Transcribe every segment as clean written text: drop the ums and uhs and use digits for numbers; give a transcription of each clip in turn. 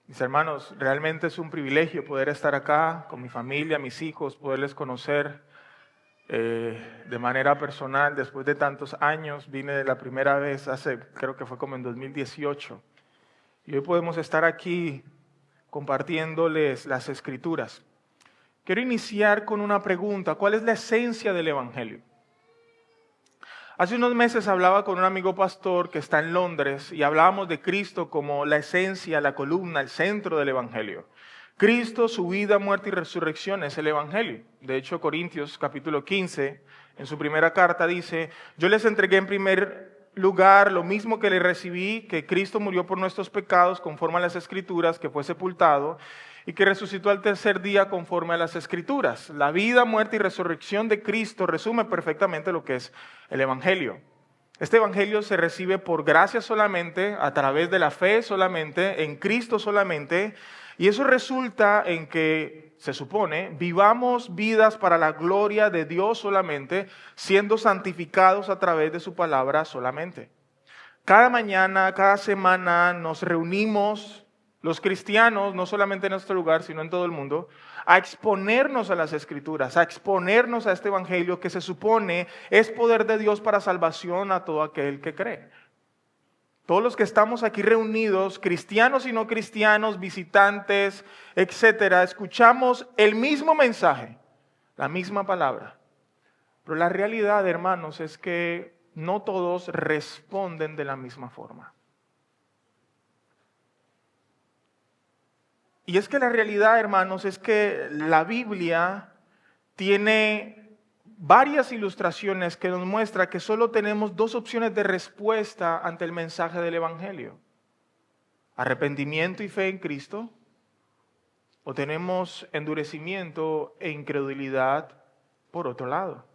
Mis hermanos, realmente es un privilegio poder estar acá con mi familia, mis hijos, poderles conocer de manera personal. Después de tantos años, vine la primera vez creo que fue como en 2018. Y hoy podemos estar aquí compartiéndoles las Escrituras. Quiero iniciar con una pregunta. ¿Cuál es la esencia del Evangelio? Hace unos meses hablaba con un amigo pastor que está en Londres y hablábamos de Cristo como la esencia, la columna, el centro del Evangelio. Cristo, su vida, muerte y resurrección es el Evangelio. De hecho, Corintios capítulo 15, en su primera carta dice: yo les entregué en primer lugar lo mismo que le recibí, que Cristo murió por nuestros pecados conforme a las Escrituras, que fue sepultado y que resucitó al tercer día conforme a las Escrituras. La vida, muerte y resurrección de Cristo resume perfectamente lo que es el Evangelio. Este Evangelio se recibe por gracia solamente, a través de la fe solamente, en Cristo solamente, y eso resulta en que, se supone, vivamos vidas para la gloria de Dios solamente, siendo santificados a través de su palabra solamente. Cada mañana, cada semana nos reunimos los cristianos, no solamente en nuestro lugar, sino en todo el mundo, a exponernos a las Escrituras, a exponernos a este Evangelio que se supone es poder de Dios para salvación a todo aquel que cree. Todos los que estamos aquí reunidos, cristianos y no cristianos, visitantes, etcétera, escuchamos el mismo mensaje, la misma palabra. Pero la realidad, hermanos, es que no todos responden de la misma forma. Y es que la realidad, hermanos, es que la Biblia tiene varias ilustraciones que nos muestran que solo tenemos dos opciones de respuesta ante el mensaje del Evangelio: arrepentimiento y fe en Cristo, o tenemos endurecimiento e incredulidad por otro lado.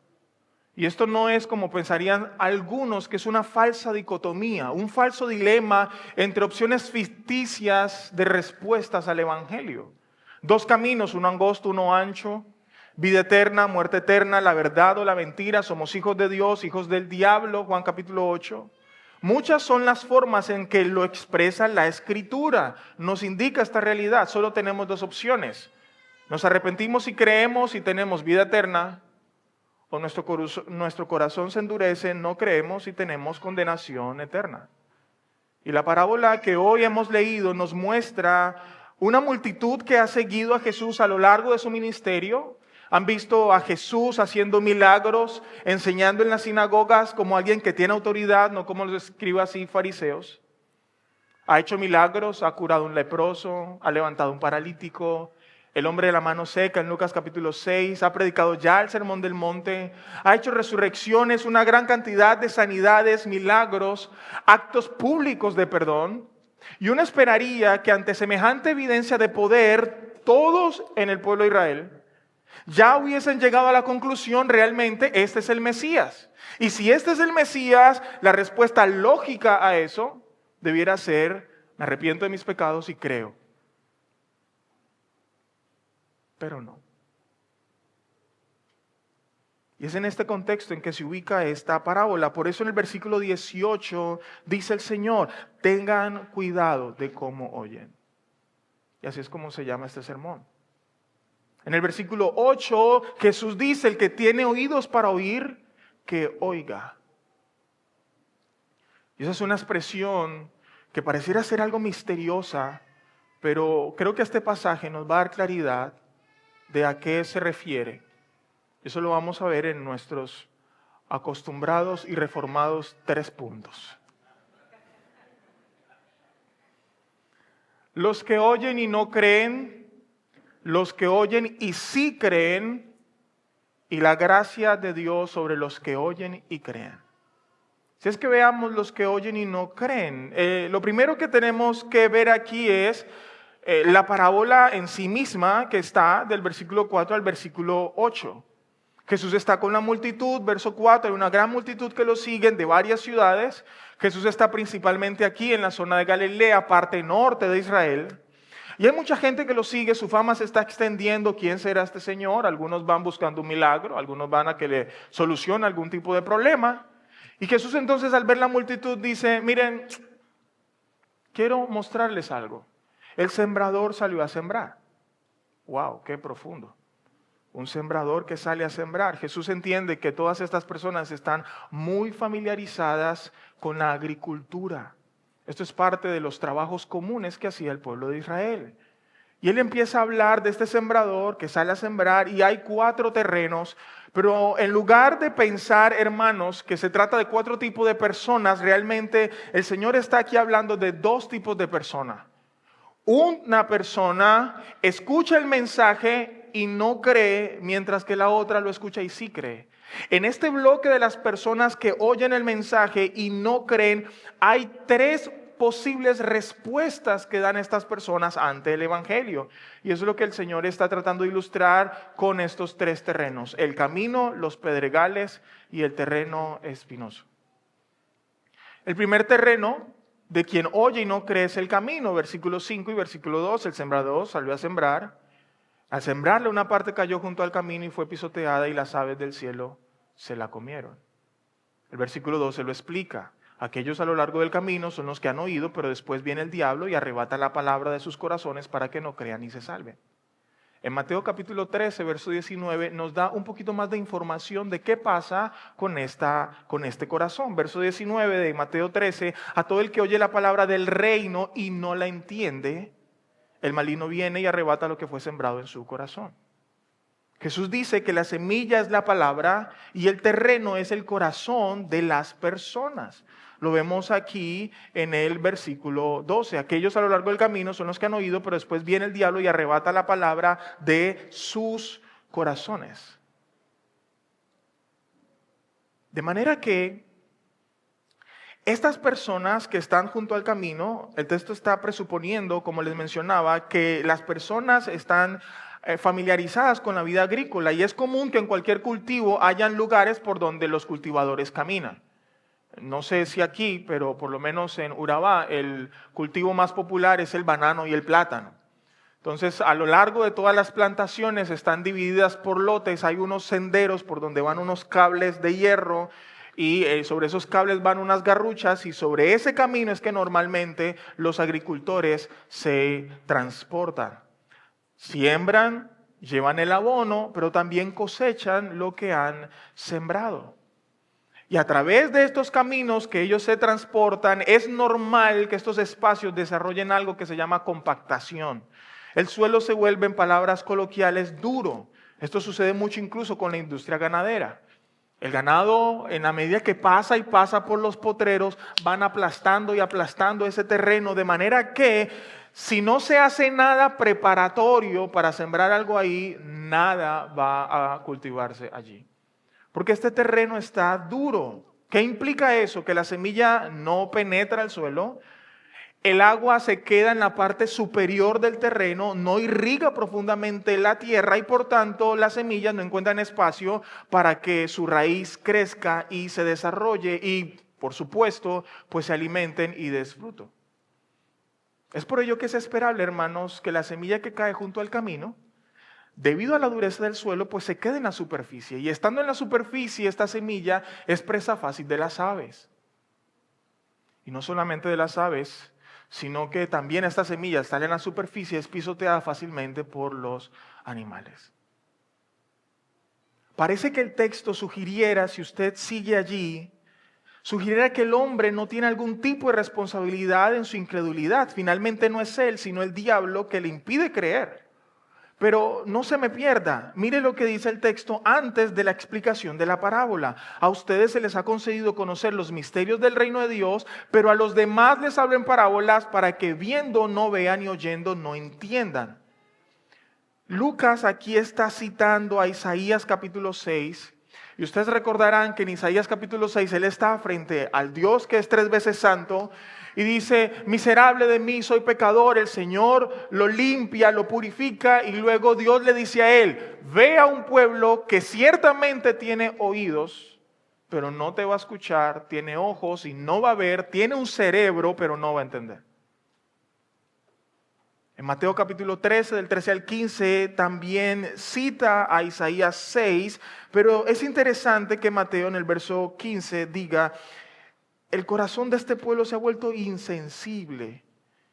Y esto no es como pensarían algunos, que es una falsa dicotomía, un falso dilema entre opciones ficticias de respuestas al Evangelio. Dos caminos, uno angosto, uno ancho, vida eterna, muerte eterna, la verdad o la mentira, somos hijos de Dios, hijos del diablo, Juan capítulo 8. Muchas son las formas en que lo expresa la Escritura, nos indica esta realidad. Solo tenemos dos opciones: nos arrepentimos y creemos y tenemos vida eterna, o nuestro corazón se endurece, no creemos y tenemos condenación eterna. Y la parábola que hoy hemos leído nos muestra una multitud que ha seguido a Jesús a lo largo de su ministerio. Han visto a Jesús haciendo milagros, enseñando en las sinagogas como alguien que tiene autoridad, no como los escribas y fariseos. Ha hecho milagros, ha curado a un leproso, ha levantado a un paralítico. El hombre de la mano seca en Lucas capítulo 6, ha predicado ya el sermón del monte, ha hecho resurrecciones, una gran cantidad de sanidades, milagros, actos públicos de perdón. Y uno esperaría que ante semejante evidencia de poder, todos en el pueblo de Israel ya hubiesen llegado a la conclusión: realmente este es el Mesías. Y si este es el Mesías, la respuesta lógica a eso debiera ser: me arrepiento de mis pecados y creo. Pero no. Y es en este contexto en que se ubica esta parábola. Por eso en el versículo 18 dice el Señor: tengan cuidado de cómo oyen. Y así es como se llama este sermón. En el versículo 8 Jesús dice: el que tiene oídos para oír, que oiga. Y esa es una expresión que pareciera ser algo misteriosa, pero creo que este pasaje nos va a dar claridad de a qué se refiere. Eso lo vamos a ver en nuestros acostumbrados y reformados 3 puntos. Los que oyen y no creen, los que oyen y sí creen, y la gracia de Dios sobre los que oyen y creen. Si es que veamos los que oyen y no creen, lo primero que tenemos que ver aquí es la parábola en sí misma, que está del versículo 4 al versículo 8. Jesús está con la multitud, verso 4, hay una gran multitud que lo siguen de varias ciudades. Jesús está principalmente aquí en la zona de Galilea, parte norte de Israel. Y hay mucha gente que lo sigue, su fama se está extendiendo. ¿Quién será este señor? Algunos van buscando un milagro, algunos van a que le solucione algún tipo de problema. Y Jesús entonces, al ver la multitud, dice: miren, quiero mostrarles algo. El sembrador salió a sembrar. ¡Wow! ¡Qué profundo! Un sembrador que sale a sembrar. Jesús entiende que todas estas personas están muy familiarizadas con la agricultura. Esto es parte de los trabajos comunes que hacía el pueblo de Israel. Y él empieza a hablar de este sembrador que sale a sembrar y hay 4 terrenos, pero en lugar de pensar, hermanos, que se trata de 4 tipos de personas, realmente el Señor está aquí hablando de 2 tipos de personas. Una persona escucha el mensaje y no cree, mientras que la otra lo escucha y sí cree. En este bloque de las personas que oyen el mensaje y no creen, hay 3 posibles respuestas que dan estas personas ante el Evangelio. Y eso es lo que el Señor está tratando de ilustrar con estos 3 terrenos: el camino, los pedregales y el terreno espinoso. El primer terreno de quien oye y no cree es el camino. Versículo 5 y versículo 2, el sembrador salió a sembrar. Al sembrarle, una parte cayó junto al camino y fue pisoteada y las aves del cielo se la comieron. El versículo 12 lo explica. Aquellos a lo largo del camino son los que han oído, pero después viene el diablo y arrebata la palabra de sus corazones para que no crean y se salven. En Mateo capítulo 13, verso 19, nos da un poquito más de información de qué pasa con este corazón. Verso 19 de Mateo 13, a todo el que oye la palabra del reino y no la entiende, el maligno viene y arrebata lo que fue sembrado en su corazón. Jesús dice que la semilla es la palabra y el terreno es el corazón de las personas. Lo vemos aquí en el versículo 12. Aquellos a lo largo del camino son los que han oído, pero después viene el diablo y arrebata la palabra de sus corazones. De manera que estas personas que están junto al camino, el texto está presuponiendo, como les mencionaba, que las personas están familiarizadas con la vida agrícola y es común que en cualquier cultivo hayan lugares por donde los cultivadores caminan. No sé si aquí, pero por lo menos en Urabá, el cultivo más popular es el banano y el plátano. Entonces, a lo largo de todas las plantaciones están divididas por lotes, hay unos senderos por donde van unos cables de hierro y sobre esos cables van unas garruchas y sobre ese camino es que normalmente los agricultores se transportan. Siembran, llevan el abono, pero también cosechan lo que han sembrado. Y a través de estos caminos que ellos se transportan, es normal que estos espacios desarrollen algo que se llama compactación. El suelo se vuelve, en palabras coloquiales, duro. Esto sucede mucho incluso con la industria ganadera. El ganado, en la medida que pasa y pasa por los potreros, van aplastando y aplastando ese terreno, de manera que si no se hace nada preparatorio para sembrar algo ahí, nada va a cultivarse allí. Porque este terreno está duro. ¿Qué implica eso? Que la semilla no penetra el suelo, el agua se queda en la parte superior del terreno, no irriga profundamente la tierra y por tanto las semillas no encuentran espacio para que su raíz crezca y se desarrolle y, por supuesto, pues se alimenten y des fruto. Es por ello que es esperable, hermanos, que la semilla que cae junto al camino, debido a la dureza del suelo, pues se queda en la superficie. Y estando en la superficie, esta semilla es presa fácil de las aves. Y no solamente de las aves, sino que también esta semilla, sale en la superficie, es pisoteada fácilmente por los animales. Parece que el texto sugiriera, si usted sigue allí, sugiriera que el hombre no tiene algún tipo de responsabilidad en su incredulidad. Finalmente no es él, sino el diablo que le impide creer. Pero no se me pierda, mire lo que dice el texto antes de la explicación de la parábola. A ustedes se les ha concedido conocer los misterios del reino de Dios, pero a los demás les hablo en parábolas para que viendo no vean y oyendo no entiendan. Lucas aquí está citando a Isaías capítulo 6. Y ustedes recordarán que en Isaías capítulo 6 él está frente al Dios que es 3 veces santo y dice: miserable de mí, soy pecador. El Señor lo limpia, lo purifica y luego Dios le dice a él: ve a un pueblo que ciertamente tiene oídos, pero no te va a escuchar, tiene ojos y no va a ver, tiene un cerebro, pero no va a entender. En Mateo capítulo 13, del 13 al 15, también cita a Isaías 6, pero es interesante que Mateo en el verso 15 diga: el corazón de este pueblo se ha vuelto insensible.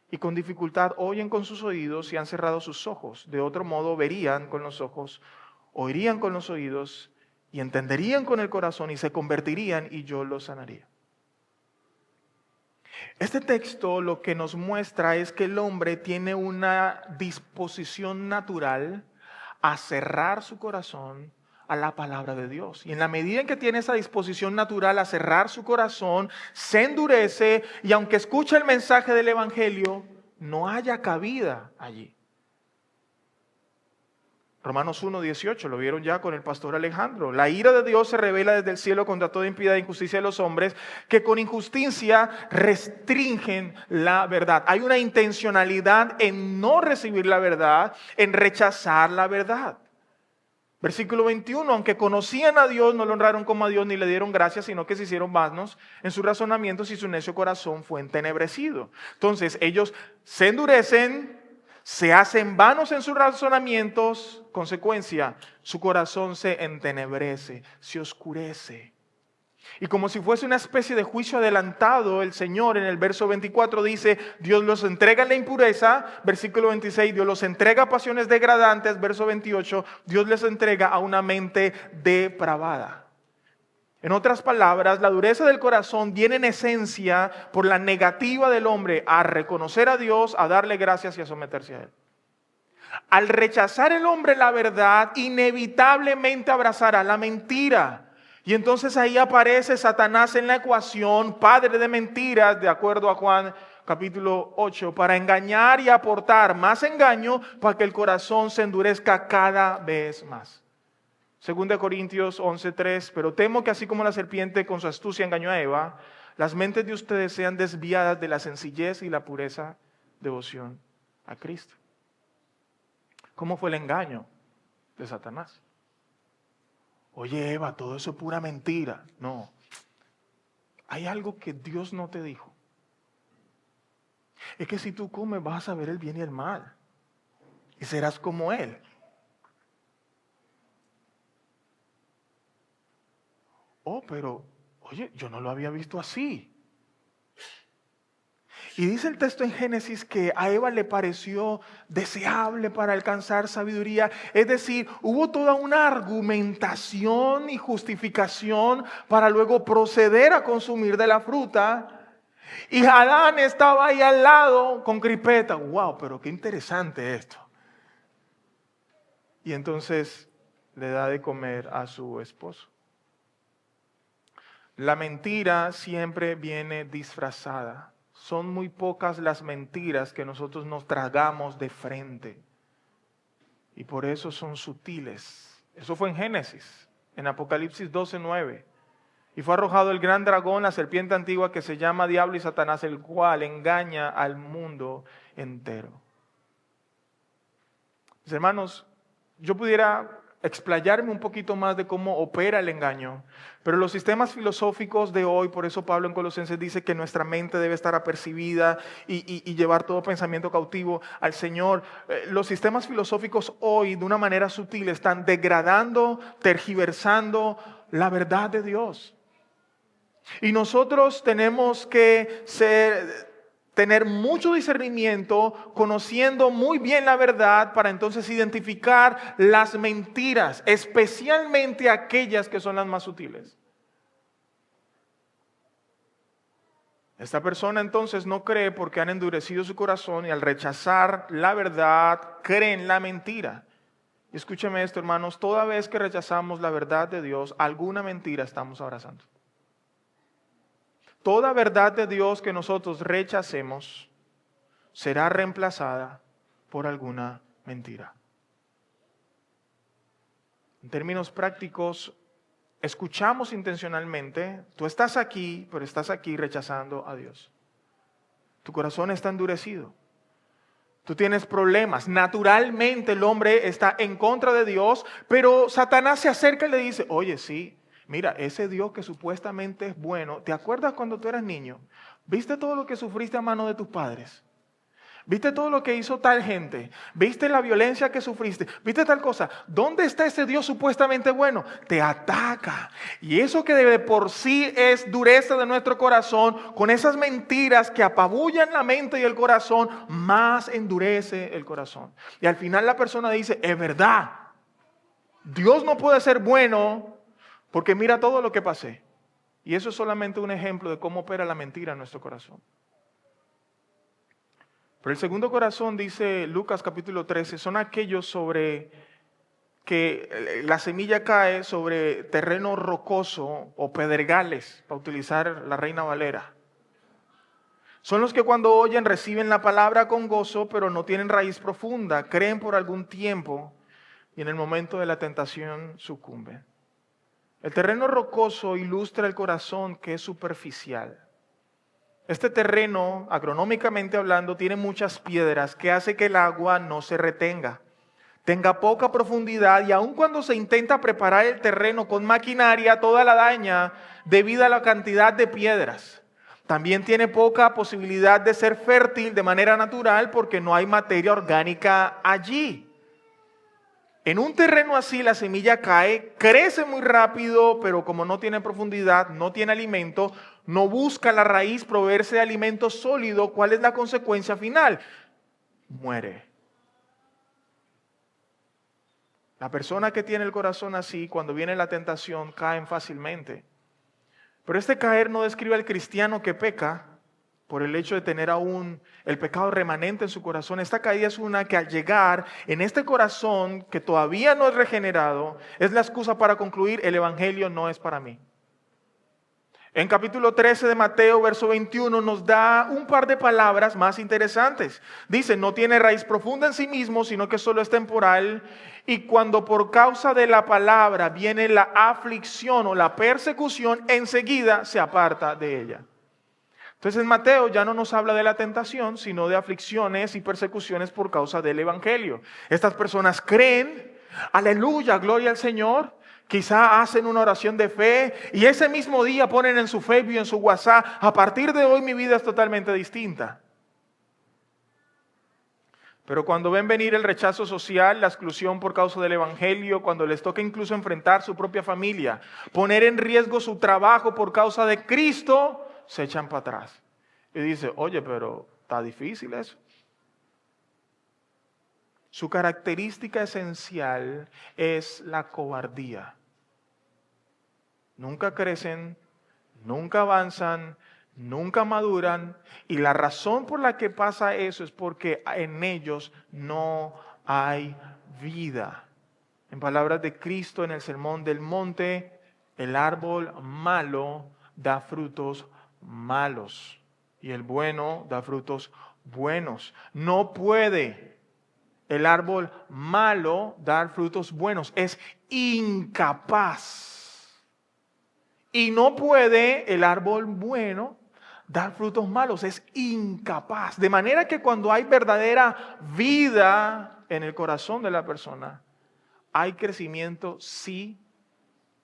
y con dificultad oyen con sus oídos y han cerrado sus ojos. De otro modo verían con los ojos, oirían con los oídos y entenderían con el corazón y se convertirían y yo los sanaría. Este texto lo que nos muestra es que el hombre tiene una disposición natural a cerrar su corazón a la palabra de Dios. Y en la medida en que tiene esa disposición natural a cerrar su corazón, se endurece y aunque escucha el mensaje del Evangelio, no haya cabida allí. Romanos 1:18, lo vieron ya con el pastor Alejandro. La ira de Dios se revela desde el cielo contra toda impiedad e injusticia de los hombres que con injusticia restringen la verdad. Hay una intencionalidad en no recibir la verdad, en rechazar la verdad. Versículo 21, aunque conocían a Dios, no lo honraron como a Dios ni le dieron gracias, sino que se hicieron vanos en sus razonamientos y su necio corazón fue entenebrecido. Entonces ellos se endurecen, se hacen vanos en sus razonamientos, consecuencia, su corazón se entenebrece, se oscurece. Y como si fuese una especie de juicio adelantado, el Señor en el verso 24 dice, Dios los entrega en la impureza, versículo 26, Dios los entrega a pasiones degradantes, verso 28, Dios les entrega a una mente depravada. En otras palabras, la dureza del corazón viene en esencia por la negativa del hombre a reconocer a Dios, a darle gracias y a someterse a Él. Al rechazar el hombre la verdad, inevitablemente abrazará la mentira. Y entonces ahí aparece Satanás en la ecuación, padre de mentiras, de acuerdo a Juan capítulo 8, para engañar y aportar más engaño para que el corazón se endurezca cada vez más. 2 Corintios 11:3, pero temo que así como la serpiente con su astucia engañó a Eva, las mentes de ustedes sean desviadas de la sencillez y la pureza devoción a Cristo. ¿Cómo fue el engaño de Satanás? Oye, Eva, todo eso es pura mentira. No, hay algo que Dios no te dijo. Es que si tú comes vas a saber el bien y el mal. Y serás como Él. Oh, pero, oye, yo no lo había visto así. Y dice el texto en Génesis que a Eva le pareció deseable para alcanzar sabiduría. Es decir, hubo toda una argumentación y justificación para luego proceder a consumir de la fruta. Y Adán estaba ahí al lado con cripeta. ¡Wow! Pero qué interesante esto. Y entonces le da de comer a su esposo. La mentira siempre viene disfrazada. Son muy pocas las mentiras que nosotros nos tragamos de frente. Y por eso son sutiles. Eso fue en Génesis, en Apocalipsis 12:9. Y fue arrojado el gran dragón, la serpiente antigua que se llama Diablo y Satanás, el cual engaña al mundo entero. Mis hermanos, yo pudiera explayarme un poquito más de cómo opera el engaño, pero los sistemas filosóficos de hoy, por eso Pablo en Colosenses dice que nuestra mente debe estar apercibida y llevar todo pensamiento cautivo al Señor. Los sistemas filosóficos hoy de una manera sutil están degradando, tergiversando la verdad de Dios. Y nosotros tenemos que tener mucho discernimiento, conociendo muy bien la verdad para entonces identificar las mentiras, especialmente aquellas que son las más sutiles. Esta persona entonces no cree porque han endurecido su corazón y al rechazar la verdad creen la mentira. Y escúcheme esto, hermanos, toda vez que rechazamos la verdad de Dios, alguna mentira estamos abrazando. Toda verdad de Dios que nosotros rechacemos será reemplazada por alguna mentira. En términos prácticos, escuchamos intencionalmente, tú estás aquí, pero estás aquí rechazando a Dios. Tu corazón está endurecido. Tú tienes problemas. Naturalmente el hombre está en contra de Dios, pero Satanás se acerca y le dice, oye, sí. Mira, ese Dios que supuestamente es bueno, ¿te acuerdas cuando tú eras niño? ¿Viste todo lo que sufriste a mano de tus padres? ¿Viste todo lo que hizo tal gente? ¿Viste la violencia que sufriste? ¿Viste tal cosa? ¿Dónde está ese Dios supuestamente bueno? Te ataca. Y eso que de por sí es dureza de nuestro corazón, con esas mentiras que apabullan la mente y el corazón, más endurece el corazón. Y al final la persona dice, es verdad, Dios no puede ser bueno porque mira todo lo que pasé. Y eso es solamente un ejemplo de cómo opera la mentira en nuestro corazón. Pero el segundo corazón, dice Lucas capítulo 13, son aquellos sobre que la semilla cae sobre terreno rocoso o pedregales, para utilizar la Reina Valera. Son los que cuando oyen reciben la palabra con gozo, pero no tienen raíz profunda, creen por algún tiempo y en el momento de la tentación sucumben. El terreno rocoso ilustra el corazón que es superficial. Este terreno, agronómicamente hablando, tiene muchas piedras que hace que el agua no se retenga, tenga poca profundidad y aun cuando se intenta preparar el terreno con maquinaria, toda la daña debido a la cantidad de piedras. También tiene poca posibilidad de ser fértil de manera natural porque no hay materia orgánica allí. En un terreno así la semilla cae, crece muy rápido, pero como no tiene profundidad, no tiene alimento, no busca la raíz proveerse de alimento sólido. ¿Cuál es la consecuencia final? Muere. La persona que tiene el corazón así, cuando viene la tentación, caen fácilmente. Pero este caer no describe al cristiano que peca por el hecho de tener aún el pecado remanente en su corazón. Esta caída es una que al llegar en este corazón que todavía no es regenerado, es la excusa para concluir, el evangelio no es para mí. En capítulo 13 de Mateo, verso 21, nos da un par de palabras más interesantes. Dice, no tiene raíz profunda en sí mismo, sino que solo es temporal. Y cuando por causa de la palabra viene la aflicción o la persecución, enseguida se aparta de ella. Entonces en Mateo ya no nos habla de la tentación, sino de aflicciones y persecuciones por causa del evangelio. Estas personas creen, aleluya, gloria al Señor. Quizá hacen una oración de fe y ese mismo día ponen en su Facebook y en su WhatsApp, a partir de hoy mi vida es totalmente distinta. Pero cuando ven venir el rechazo social, la exclusión por causa del evangelio, cuando les toca incluso enfrentar su propia familia, poner en riesgo su trabajo por causa de Cristo, se echan para atrás. Y dice, oye, pero está difícil eso. Su característica esencial es la cobardía. Nunca crecen, nunca avanzan, nunca maduran. Y la razón por la que pasa eso es porque en ellos no hay vida. En palabras de Cristo en el Sermón del Monte, el árbol malo da frutos malos y el bueno da frutos buenos. No puede el árbol malo dar frutos buenos, es incapaz. Y no puede el árbol bueno dar frutos malos, es incapaz. De manera que cuando hay verdadera vida en el corazón de la persona, hay crecimiento sí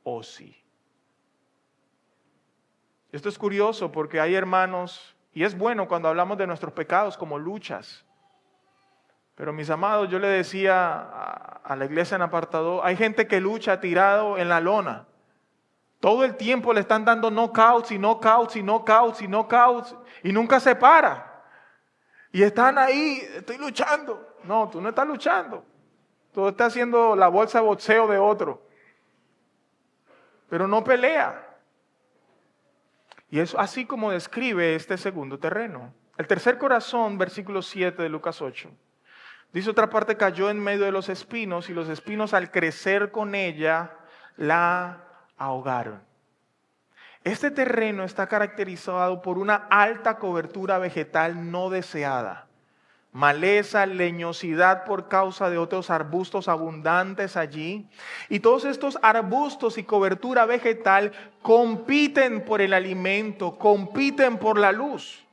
o sí. Esto es curioso porque hay hermanos, y es bueno cuando hablamos de nuestros pecados como luchas. Pero mis amados, yo le decía a la iglesia en apartado, hay gente que lucha tirado en la lona. Todo el tiempo le están dando knockouts y knockouts y knockouts y knockouts y nunca se para. Y están ahí, estoy luchando. No, tú no estás luchando. Tú estás haciendo la bolsa de boxeo de otro. Pero no pelea. Y es así como describe este segundo terreno. El tercer corazón, versículo 7 de Lucas 8. Dice otra parte, cayó en medio de los espinos y los espinos al crecer con ella la ahogaron. Este terreno está caracterizado por una alta cobertura vegetal no deseada. Maleza, leñosidad por causa de otros arbustos abundantes allí. Y todos estos arbustos y cobertura vegetal compiten por el alimento, compiten por la luz.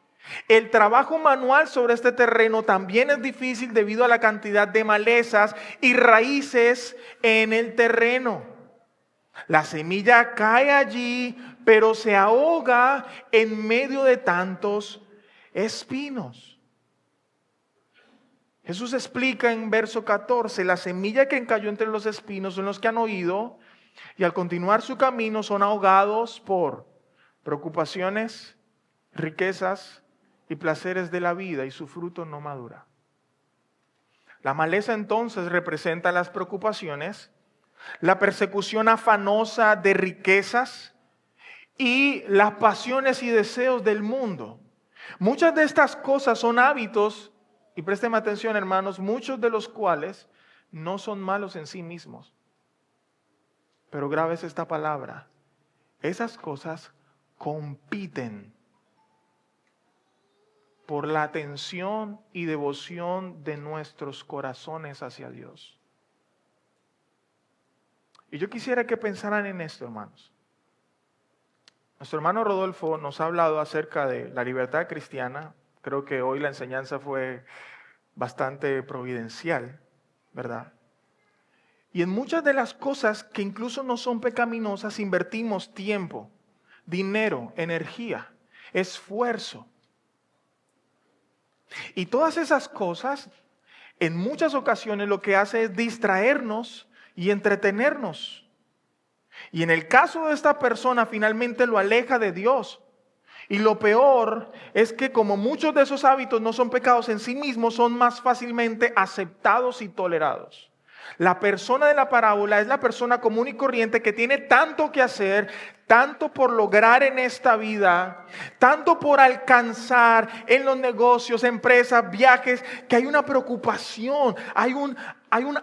El trabajo manual sobre este terreno también es difícil debido a la cantidad de malezas y raíces en el terreno. La semilla cae allí, pero se ahoga en medio de tantos espinos. Jesús explica en verso 14, la semilla que cayó entre los espinos son los que han oído y al continuar su camino son ahogados por preocupaciones, riquezas y placeres de la vida y su fruto no madura. La maleza entonces representa las preocupaciones, la persecución afanosa de riquezas y las pasiones y deseos del mundo. Muchas de estas cosas son hábitos, y présteme atención hermanos, muchos de los cuales no son malos en sí mismos. Pero grave es esta palabra. Esas cosas compiten por la atención y devoción de nuestros corazones hacia Dios. Y yo quisiera que pensaran en esto, hermanos. Nuestro hermano Rodolfo nos ha hablado acerca de la libertad cristiana. Creo que hoy la enseñanza fue bastante providencial, ¿verdad? Y en muchas de las cosas que incluso no son pecaminosas, invertimos tiempo, dinero, energía, esfuerzo. Y todas esas cosas, en muchas ocasiones lo que hace es distraernos y entretenernos. Y en el caso de esta persona, finalmente lo aleja de Dios. Y lo peor es que como muchos de esos hábitos no son pecados en sí mismos, son más fácilmente aceptados y tolerados. La persona de la parábola es la persona común y corriente que tiene tanto que hacer, tanto por lograr en esta vida, tanto por alcanzar en los negocios, empresas, viajes, que hay una preocupación, hay un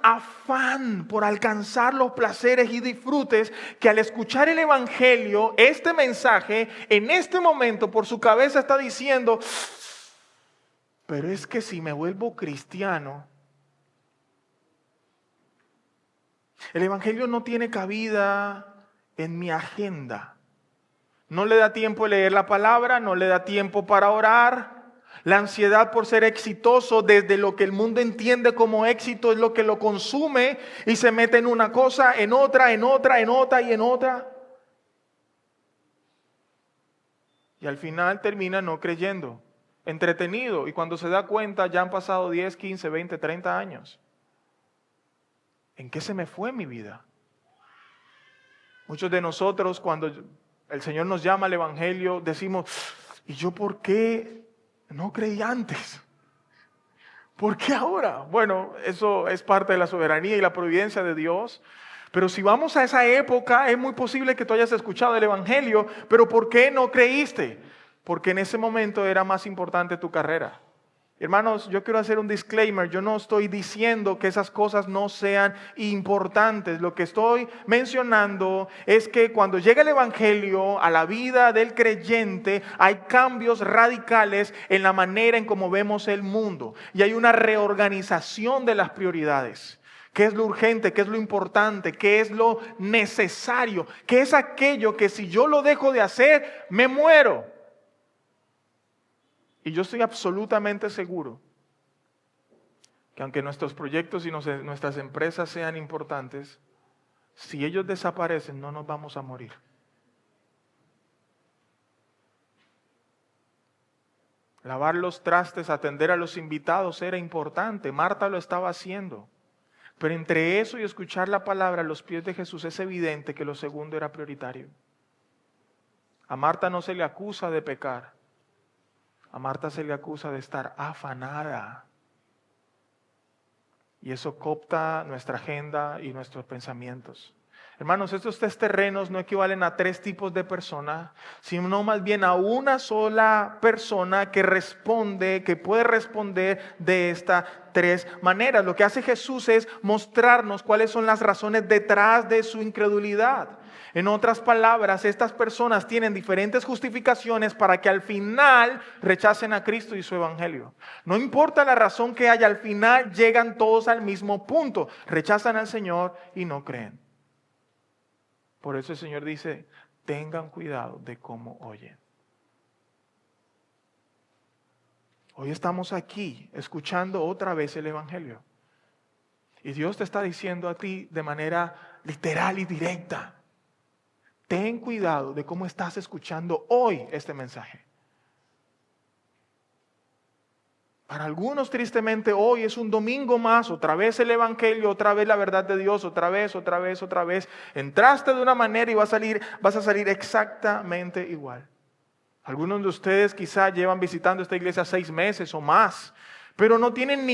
afán por alcanzar los placeres y disfrutes que al escuchar el evangelio, este mensaje, en este momento por su cabeza está diciendo, pero es que si me vuelvo cristiano, el evangelio no tiene cabida en mi agenda. No le da tiempo de leer la palabra, no le da tiempo para orar. La ansiedad por ser exitoso desde lo que el mundo entiende como éxito es lo que lo consume y se mete en una cosa, en otra, en otra, en otra y en otra. Y al final termina no creyendo, entretenido, y cuando se da cuenta ya han pasado 10, 15, 20, 30 años. ¿En qué se me fue mi vida? Muchos de nosotros cuando el Señor nos llama al evangelio decimos, ¿y yo por qué no creí antes? ¿Por qué ahora? Bueno, eso es parte de la soberanía y la providencia de Dios. Pero si vamos a esa época, es muy posible que tú hayas escuchado el evangelio, pero ¿por qué no creíste? Porque en ese momento era más importante tu carrera. Hermanos, yo quiero hacer un disclaimer. Yo no estoy diciendo que esas cosas no sean importantes. Lo que estoy mencionando es que cuando llega el evangelio a la vida del creyente, hay cambios radicales en la manera en cómo vemos el mundo. Y hay una reorganización de las prioridades. ¿Qué es lo urgente? ¿Qué es lo importante? ¿Qué es lo necesario? ¿Qué es aquello que si yo lo dejo de hacer, me muero? Y yo estoy absolutamente seguro que aunque nuestros proyectos y nuestras empresas sean importantes, si ellos desaparecen no nos vamos a morir. Lavar los trastes, atender a los invitados era importante. Marta lo estaba haciendo. Pero entre eso y escuchar la palabra a los pies de Jesús es evidente que lo segundo era prioritario. A Marta no se le acusa de pecar. A Marta se le acusa de estar afanada. Y eso coopta nuestra agenda y nuestros pensamientos. Hermanos, estos tres terrenos no equivalen a tres tipos de personas, sino más bien a una sola persona que responde, que puede responder de estas tres maneras. Lo que hace Jesús es mostrarnos cuáles son las razones detrás de su incredulidad. En otras palabras, estas personas tienen diferentes justificaciones para que al final rechacen a Cristo y su evangelio. No importa la razón que haya, al final llegan todos al mismo punto. Rechazan al Señor y no creen. Por eso el Señor dice, tengan cuidado de cómo oyen. Hoy estamos aquí escuchando otra vez el evangelio. Y Dios te está diciendo a ti de manera literal y directa, ten cuidado de cómo estás escuchando hoy este mensaje. Para algunos, tristemente, hoy es un domingo más, otra vez el Evangelio, otra vez la verdad de Dios, otra vez. Entraste de una manera y vas a salir exactamente igual. Algunos de ustedes quizá llevan visitando esta iglesia 6 meses o más, pero no tienen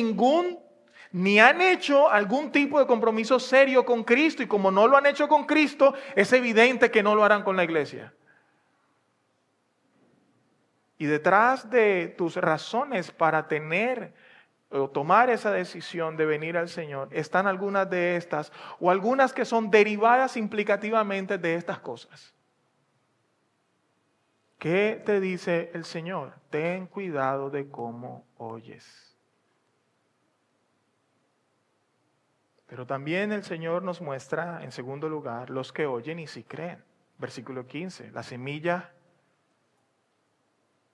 ni han hecho algún tipo de compromiso serio con Cristo, y como no lo han hecho con Cristo, es evidente que no lo harán con la iglesia. Y detrás de tus razones para tener o tomar esa decisión de venir al Señor, están algunas de estas, o algunas que son derivadas implicativamente de estas cosas. ¿Qué te dice el Señor? Ten cuidado de cómo oyes. Pero también el Señor nos muestra, en segundo lugar, los que oyen y sí creen. Versículo 15, la semilla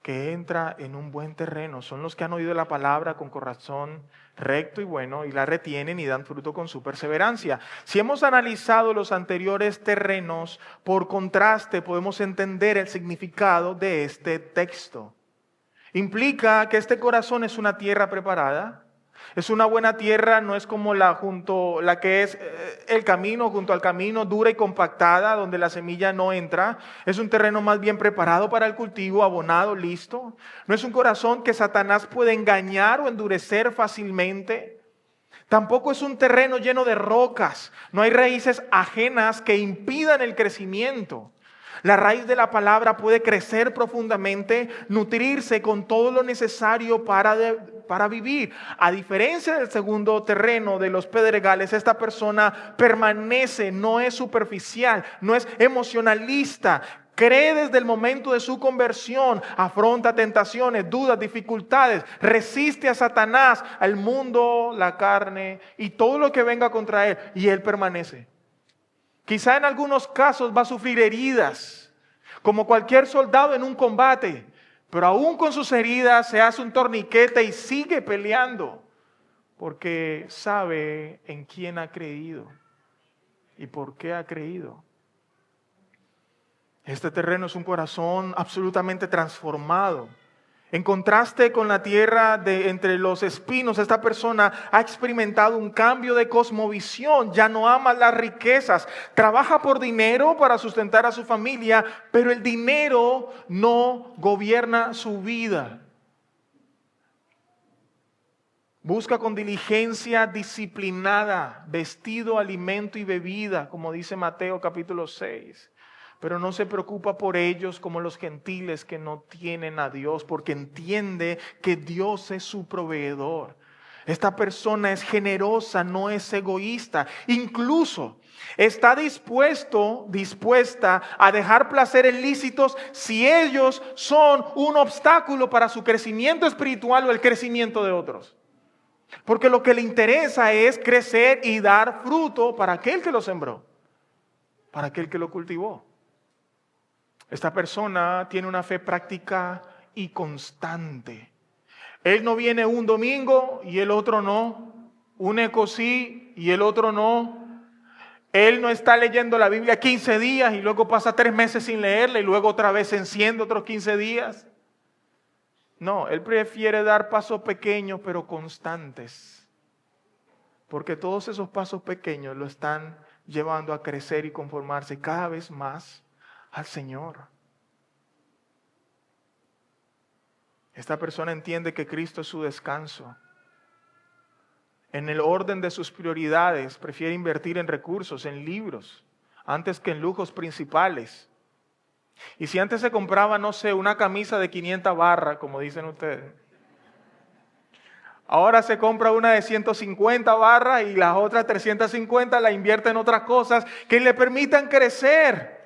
que entra en un buen terreno son los que han oído la palabra con corazón recto y bueno y la retienen y dan fruto con su perseverancia. Si hemos analizado los anteriores terrenos, por contraste podemos entender el significado de este texto. Implica que este corazón es una tierra preparada. Es una buena tierra, no es como la que es el camino, junto al camino, dura y compactada, donde la semilla no entra. Es un terreno más bien preparado para el cultivo, abonado, listo. No es un corazón que Satanás puede engañar o endurecer fácilmente. Tampoco es un terreno lleno de rocas. No hay raíces ajenas que impidan el crecimiento. La raíz de la palabra puede crecer profundamente, nutrirse con todo lo necesario para vivir. A diferencia del segundo terreno de los pedregales, esta persona permanece, no es superficial, no es emocionalista. Cree desde el momento de su conversión, afronta tentaciones, dudas, dificultades, resiste a Satanás, al mundo, la carne y todo lo que venga contra él, y él permanece. Quizá en algunos casos va a sufrir heridas, como cualquier soldado en un combate, pero aún con sus heridas se hace un torniquete y sigue peleando, porque sabe en quién ha creído y por qué ha creído. Este terreno es un corazón absolutamente transformado. En contraste con la tierra entre los espinos, esta persona ha experimentado un cambio de cosmovisión. Ya no ama las riquezas. Trabaja por dinero para sustentar a su familia, pero el dinero no gobierna su vida. Busca con diligencia disciplinada, vestido, alimento y bebida, como dice Mateo capítulo 6. Pero no se preocupa por ellos como los gentiles que no tienen a Dios, porque entiende que Dios es su proveedor. Esta persona es generosa, no es egoísta. Incluso está dispuesta a dejar placeres lícitos si ellos son un obstáculo para su crecimiento espiritual o el crecimiento de otros. Porque lo que le interesa es crecer y dar fruto para aquel que lo sembró, para aquel que lo cultivó. Esta persona tiene una fe práctica y constante. Él no viene un domingo y el otro no. Un eco sí y el otro no. Él no está leyendo la Biblia 15 días y luego pasa 3 meses sin leerla y luego otra vez se enciende otros 15 días. No, él prefiere dar pasos pequeños pero constantes. Porque todos esos pasos pequeños lo están llevando a crecer y conformarse cada vez más al Señor. Esta persona entiende que Cristo es su descanso. En el orden de sus prioridades, prefiere invertir en recursos, en libros, antes que en lujos principales. Y si antes se compraba, no sé, una camisa de 500 barras, como dicen ustedes, ahora se compra una de 150 barras y las otras 350 la invierte en otras cosas que le permitan crecer.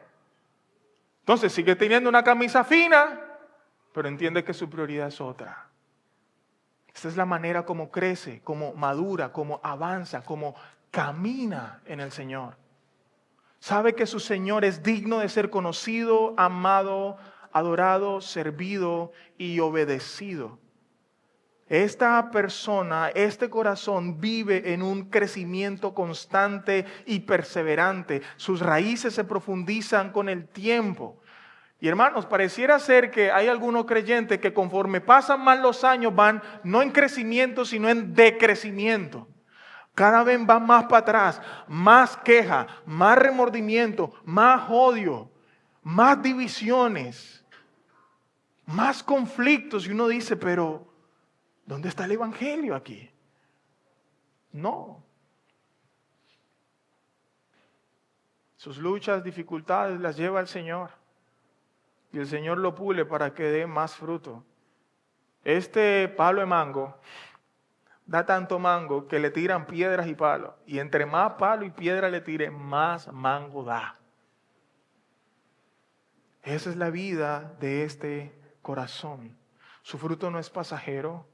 Entonces sigue teniendo una camisa fina, pero entiende que su prioridad es otra. Esta es la manera como crece, como madura, como avanza, como camina en el Señor. Sabe que su Señor es digno de ser conocido, amado, adorado, servido y obedecido. Esta persona, este corazón vive en un crecimiento constante y perseverante. Sus raíces se profundizan con el tiempo. Y hermanos, pareciera ser que hay algunos creyentes que conforme pasan más los años van no en crecimiento, sino en decrecimiento. Cada vez van más para atrás, más queja, más remordimiento, más odio, más divisiones, más conflictos. Y uno dice, pero ¿dónde está el evangelio aquí? No. Sus luchas, dificultades las lleva el Señor. Y el Señor lo pule para que dé más fruto. Este palo de mango da tanto mango que le tiran piedras y palos. Y entre más palo y piedra le tire, más mango da. Esa es la vida de este corazón. Su fruto no es pasajero,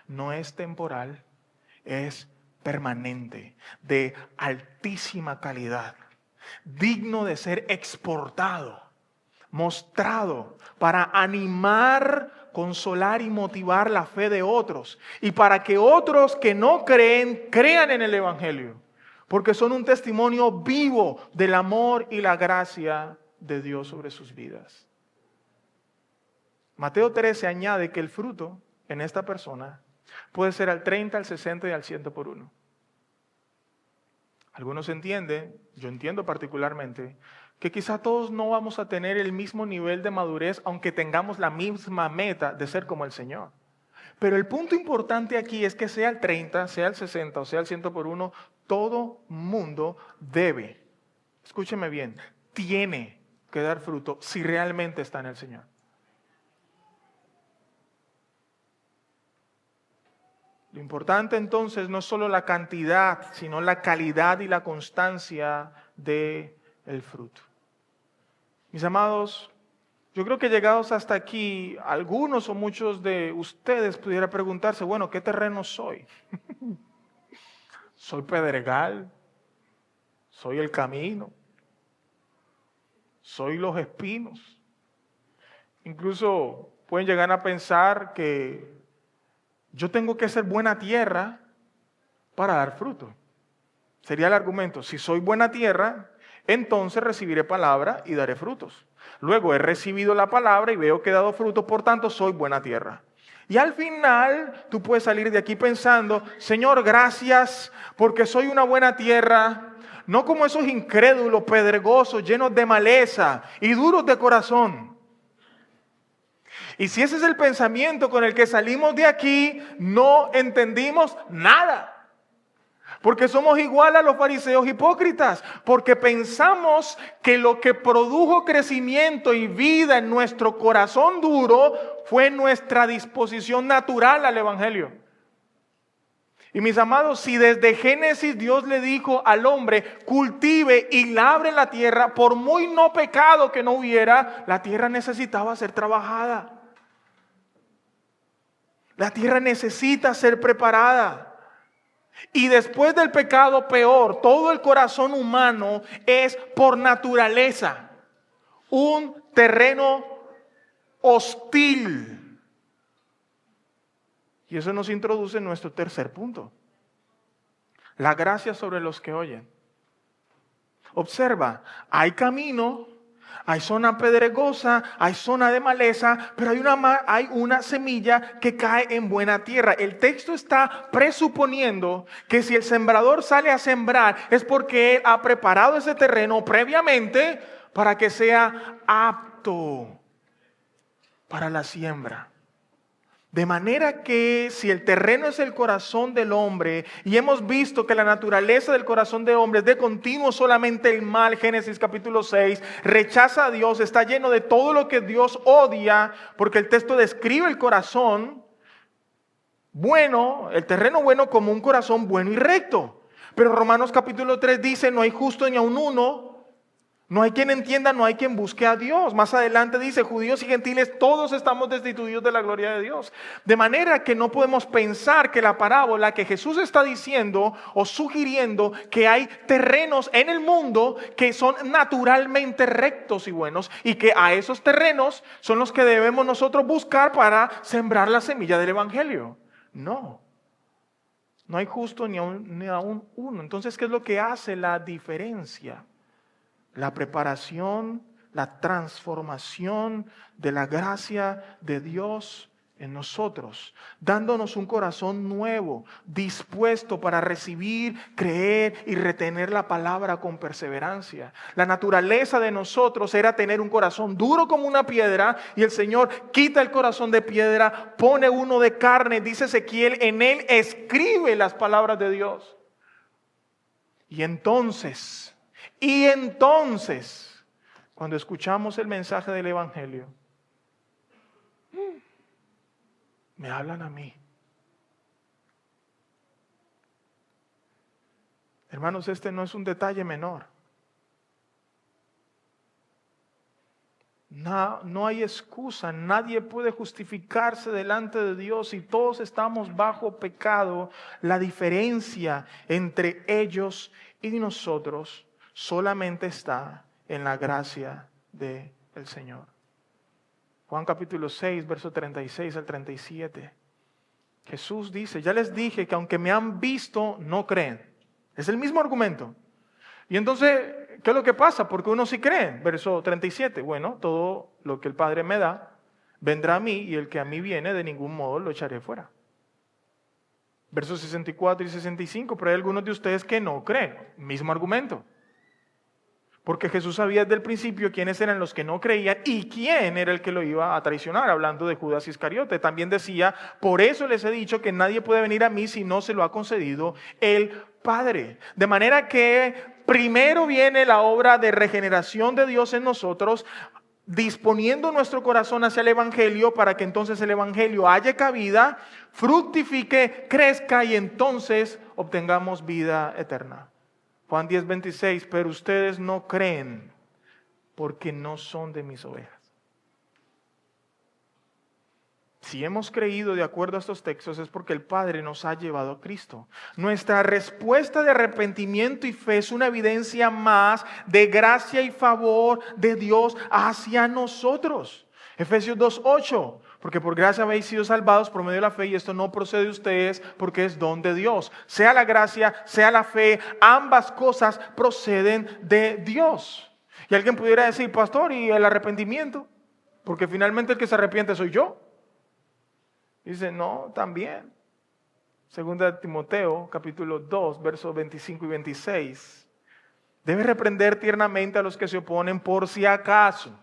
no es temporal, es permanente, de altísima calidad, digno de ser exportado, mostrado para animar, consolar y motivar la fe de otros y para que otros que no creen, crean en el evangelio, porque son un testimonio vivo del amor y la gracia de Dios sobre sus vidas. Mateo 13 añade que el fruto en esta persona puede ser al 30, al 60 y al 100 por uno. Algunos entienden, yo entiendo particularmente, que quizá todos no vamos a tener el mismo nivel de madurez, aunque tengamos la misma meta de ser como el Señor. Pero el punto importante aquí es que sea el 30, sea el 60 o sea el 100 por uno, todo mundo debe, escúcheme bien, tiene que dar fruto si realmente está en el Señor. Lo importante entonces no es solo la cantidad, sino la calidad y la constancia del fruto. Mis amados, yo creo que llegados hasta aquí, algunos o muchos de ustedes pudieran preguntarse, bueno, ¿qué terreno soy? ¿Soy pedregal? ¿Soy el camino? ¿Soy los espinos? Incluso pueden llegar a pensar que yo tengo que ser buena tierra para dar fruto. Sería el argumento, si soy buena tierra, entonces recibiré palabra y daré frutos. Luego he recibido la palabra y veo que he dado frutos, por tanto soy buena tierra. Y al final tú puedes salir de aquí pensando, Señor, gracias porque soy una buena tierra, no como esos incrédulos, pedregosos, llenos de maleza y duros de corazón. Y si ese es el pensamiento con el que salimos de aquí, no entendimos nada. Porque somos igual a los fariseos hipócritas, porque pensamos que lo que produjo crecimiento y vida en nuestro corazón duro fue nuestra disposición natural al evangelio. Y mis amados, si desde Génesis Dios le dijo al hombre, cultive y labre la tierra, por muy no pecado que no hubiera, la tierra necesitaba ser trabajada. La tierra necesita ser preparada. Y después del pecado peor, todo el corazón humano es por naturaleza un terreno hostil. Y eso nos introduce en nuestro tercer punto. La gracia sobre los que oyen. Observa, hay camino, hay zona pedregosa, hay zona de maleza, pero hay una semilla que cae en buena tierra. El texto está presuponiendo que si el sembrador sale a sembrar es porque él ha preparado ese terreno previamente para que sea apto para la siembra. De manera que si el terreno es el corazón del hombre, y hemos visto que la naturaleza del corazón del hombre es de continuo solamente el mal, Génesis capítulo 6, rechaza a Dios, está lleno de todo lo que Dios odia, porque el texto describe el corazón bueno, el terreno bueno como un corazón bueno y recto. Pero Romanos capítulo 3 dice, no hay justo ni aun uno. No hay quien entienda, no hay quien busque a Dios. Más adelante dice, judíos y gentiles, todos estamos destituidos de la gloria de Dios. De manera que no podemos pensar que la parábola que Jesús está diciendo o sugiriendo que hay terrenos en el mundo que son naturalmente rectos y buenos y que a esos terrenos son los que debemos nosotros buscar para sembrar la semilla del evangelio. No. No hay justo ni aun uno. Entonces, ¿qué es lo que hace la diferencia? La preparación la transformación de la gracia de Dios en nosotros, dándonos un corazón nuevo, dispuesto para recibir, creer y retener la palabra con perseverancia. La naturaleza de nosotros era tener un corazón duro como una piedra, y el Señor quita el corazón de piedra, pone uno de carne, dice Ezequiel, en él escribe las palabras de Dios. Y entonces, cuando escuchamos el mensaje del Evangelio, me hablan a mí. Hermanos, este no es un detalle menor. No hay excusa, nadie puede justificarse delante de Dios y todos estamos bajo pecado. La diferencia entre ellos y nosotros solamente está en la gracia del Señor. Juan capítulo 6, verso 36 al 37. Jesús dice, ya les dije que aunque me han visto, no creen. Es el mismo argumento. Y entonces, ¿qué es lo que pasa? Porque uno sí cree. Verso 37, bueno, todo lo que el Padre me da, vendrá a mí, y el que a mí viene, de ningún modo lo echaré fuera. Versos 64 y 65, pero hay algunos de ustedes que no creen. Mismo argumento. Porque Jesús sabía desde el principio quiénes eran los que no creían y quién era el que lo iba a traicionar, hablando de Judas Iscariote. También decía, por eso les he dicho que nadie puede venir a mí si no se lo ha concedido el Padre. De manera que primero viene la obra de regeneración de Dios en nosotros, disponiendo nuestro corazón hacia el Evangelio para que entonces el Evangelio haya cabida, fructifique, crezca y entonces obtengamos vida eterna. Juan 10, 26, pero ustedes no creen porque no son de mis ovejas. Si hemos creído de acuerdo a estos textos es porque el Padre nos ha llevado a Cristo. Nuestra respuesta de arrepentimiento y fe es una evidencia más de gracia y favor de Dios hacia nosotros. Efesios 2:8, porque por gracia habéis sido salvados por medio de la fe y esto no procede de ustedes porque es don de Dios. Sea la gracia, sea la fe, ambas cosas proceden de Dios. Y alguien pudiera decir, pastor, ¿y el arrepentimiento? Porque finalmente el que se arrepiente soy yo. Dice, no, también. Segunda de Timoteo, capítulo 2, versos 25 y 26. Debe reprender tiernamente a los que se oponen por si acaso.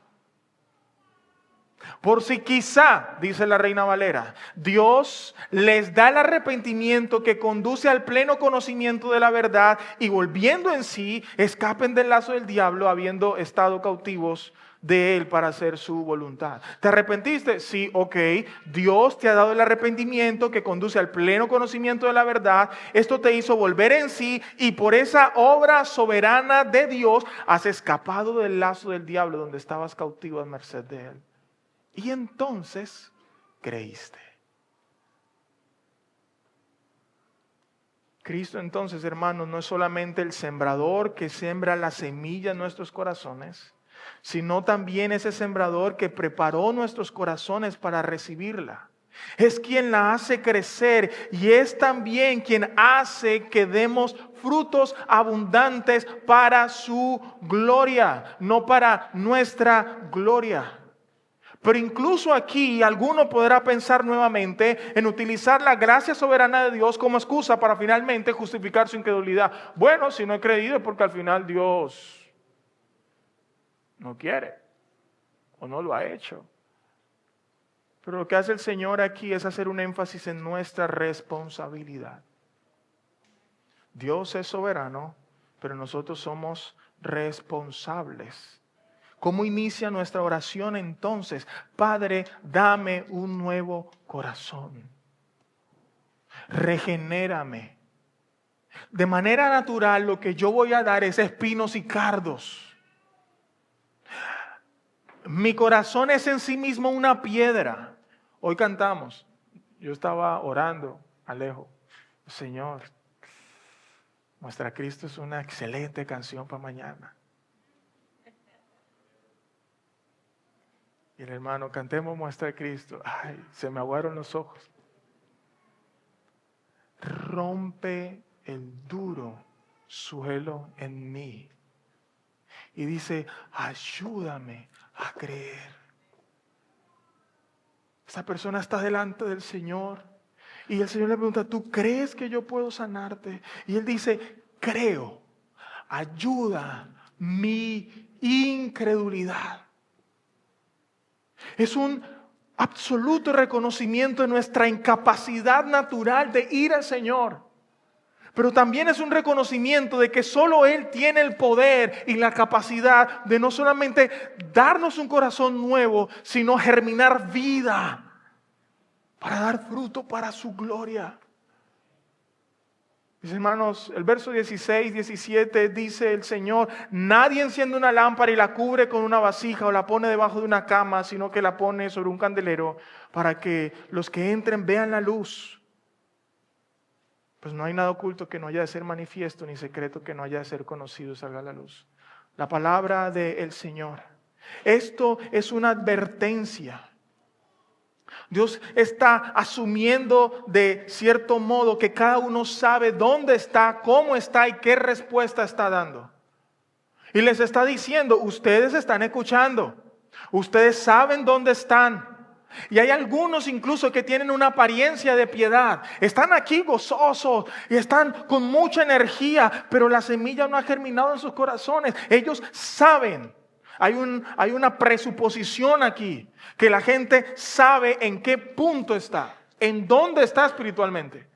Por si quizá, dice la Reina Valera, Dios les da el arrepentimiento que conduce al pleno conocimiento de la verdad y volviendo en sí, escapen del lazo del diablo habiendo estado cautivos de él para hacer su voluntad. ¿Te arrepentiste? Sí, ok. Dios te ha dado el arrepentimiento que conduce al pleno conocimiento de la verdad. Esto te hizo volver en sí y por esa obra soberana de Dios has escapado del lazo del diablo donde estabas cautivo a merced de él. Y entonces creíste. Cristo entonces, hermanos, no es solamente el sembrador que siembra la semilla en nuestros corazones, sino también ese sembrador que preparó nuestros corazones para recibirla. Es quien la hace crecer y es también quien hace que demos frutos abundantes para su gloria, no para nuestra gloria. Pero incluso aquí alguno podrá pensar nuevamente en utilizar la gracia soberana de Dios como excusa para finalmente justificar su incredulidad. Bueno, si no he creído es porque al final Dios no quiere o no lo ha hecho. Pero lo que hace el Señor aquí es hacer un énfasis en nuestra responsabilidad. Dios es soberano, pero nosotros somos responsables. ¿Cómo inicia nuestra oración entonces? Padre, dame un nuevo corazón. Regenérame. De manera natural lo que yo voy a dar es espinos y cardos. Mi corazón es en sí mismo una piedra. Hoy cantamos. Yo estaba orando, Alejo. Señor, Muestra a Cristo es una excelente canción para mañana. Y el hermano, cantemos Muestra a Cristo. Ay, se me aguaron los ojos. Rompe el duro suelo en mí y dice, ayúdame a creer. Esa persona está delante del Señor y el Señor le pregunta, ¿tú crees que yo puedo sanarte? Y él dice, creo, ayuda mi incredulidad. Es un absoluto reconocimiento de nuestra incapacidad natural de ir al Señor. Pero también es un reconocimiento de que solo Él tiene el poder y la capacidad de no solamente darnos un corazón nuevo, sino germinar vida para dar fruto para su gloria. Mis hermanos, el verso 16, 17 dice el Señor, nadie enciende una lámpara y la cubre con una vasija o la pone debajo de una cama, sino que la pone sobre un candelero para que los que entren vean la luz. Pues no hay nada oculto que no haya de ser manifiesto, ni secreto que no haya de ser conocido y salga a la luz. La palabra del Señor. Esto es una advertencia. Dios está asumiendo de cierto modo que cada uno sabe dónde está, cómo está y qué respuesta está dando. Y les está diciendo, ustedes están escuchando, ustedes saben dónde están. Y hay algunos incluso que tienen una apariencia de piedad. Están aquí gozosos y están con mucha energía, pero la semilla no ha germinado en sus corazones. Ellos saben. Hay una presuposición aquí, que la gente sabe en qué punto está, en dónde está espiritualmente.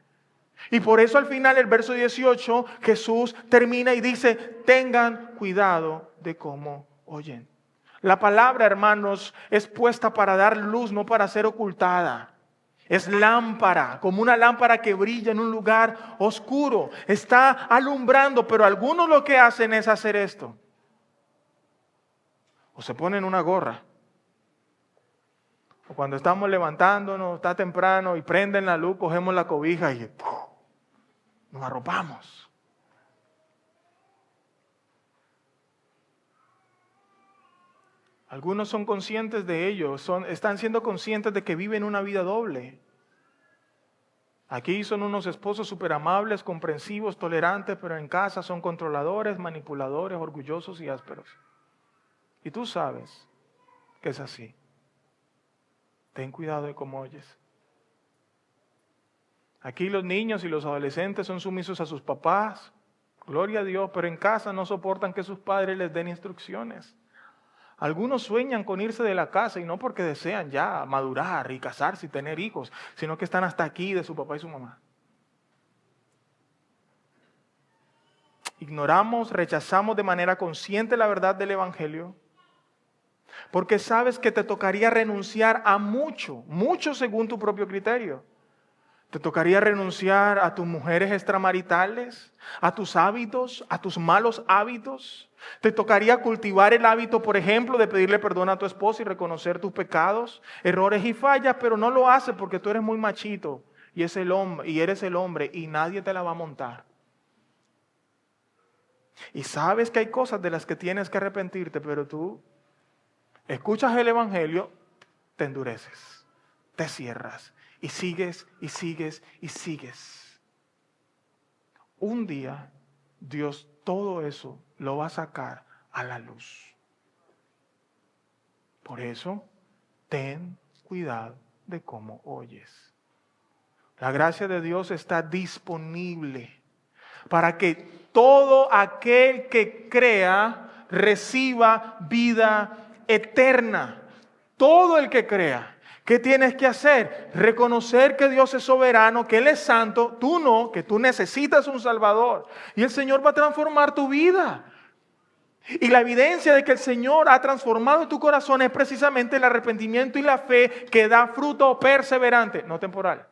Y por eso al final el verso 18 Jesús termina y dice, tengan cuidado de cómo oyen. La palabra, hermanos, es puesta para dar luz, no para ser ocultada. Es lámpara, como una lámpara que brilla en un lugar oscuro. Está alumbrando, pero algunos lo que hacen es hacer esto. O se ponen una gorra. O cuando estamos levantándonos, está temprano y prenden la luz, cogemos la cobija y nos arropamos. Algunos son conscientes de ello, están siendo conscientes de que viven una vida doble. Aquí son unos esposos súper amables, comprensivos, tolerantes, pero en casa son controladores, manipuladores, orgullosos y ásperos. Y tú sabes que es así. Ten cuidado de cómo oyes. Aquí los niños y los adolescentes son sumisos a sus papás, gloria a Dios, pero en casa no soportan que sus padres les den instrucciones. Algunos sueñan con irse de la casa y no porque desean ya madurar y casarse y tener hijos, sino que están hasta aquí de su papá y su mamá. Ignoramos, rechazamos de manera consciente la verdad del Evangelio, porque sabes que te tocaría renunciar a mucho según tu propio criterio. Te tocaría renunciar a tus mujeres extramaritales, a tus hábitos, a tus malos hábitos. Te tocaría cultivar el hábito, por ejemplo, de pedirle perdón a tu esposa y reconocer tus pecados, errores y fallas, pero no lo haces porque tú eres muy machito y eres el hombre y nadie te la va a montar. Y sabes que hay cosas de las que tienes que arrepentirte, pero tú escuchas el Evangelio, te endureces, te cierras. Y sigues, y sigues, y sigues. Un día, Dios todo eso lo va a sacar a la luz. Por eso, ten cuidado de cómo oyes. La gracia de Dios está disponible para que todo aquel que crea reciba vida eterna. Todo el que crea. ¿Qué tienes que hacer? Reconocer que Dios es soberano, que Él es santo, tú no, que tú necesitas un Salvador. Y el Señor va a transformar tu vida. Y la evidencia de que el Señor ha transformado tu corazón es precisamente el arrepentimiento y la fe que da fruto perseverante, no temporal.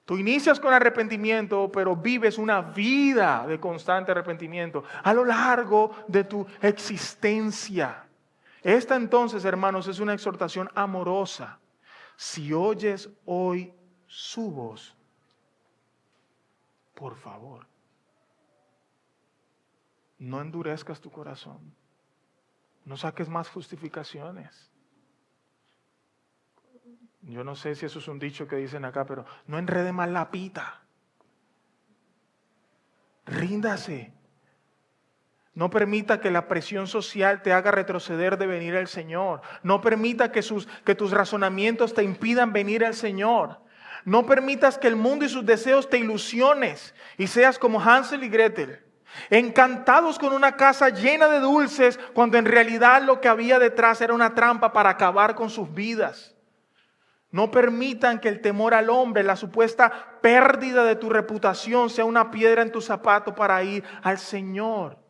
Tú inicias con arrepentimiento, pero vives una vida de constante arrepentimiento a lo largo de tu existencia. Esta entonces, hermanos, es una exhortación amorosa. Si oyes hoy su voz, por favor, no endurezcas tu corazón. No saques más justificaciones. Yo no sé si eso es un dicho que dicen acá, pero no enrede más la pita. Ríndase. No permita que la presión social te haga retroceder de venir al Señor. No permita que tus razonamientos te impidan venir al Señor. No permitas que el mundo y sus deseos te ilusiones y seas como Hansel y Gretel, encantados con una casa llena de dulces, cuando en realidad lo que había detrás era una trampa para acabar con sus vidas. No permitan que el temor al hombre, la supuesta pérdida de tu reputación, sea una piedra en tu zapato para ir al Señor.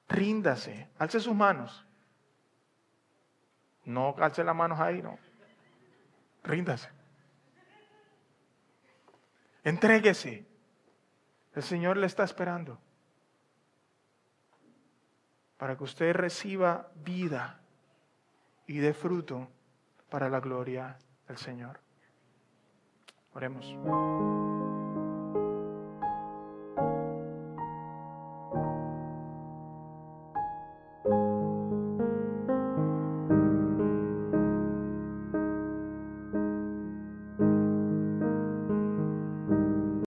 Ríndase, alce sus manos. No alce las manos ahí, no. Ríndase. Entréguese. El Señor le está esperando para que usted reciba vida y dé fruto para la gloria del Señor. Oremos.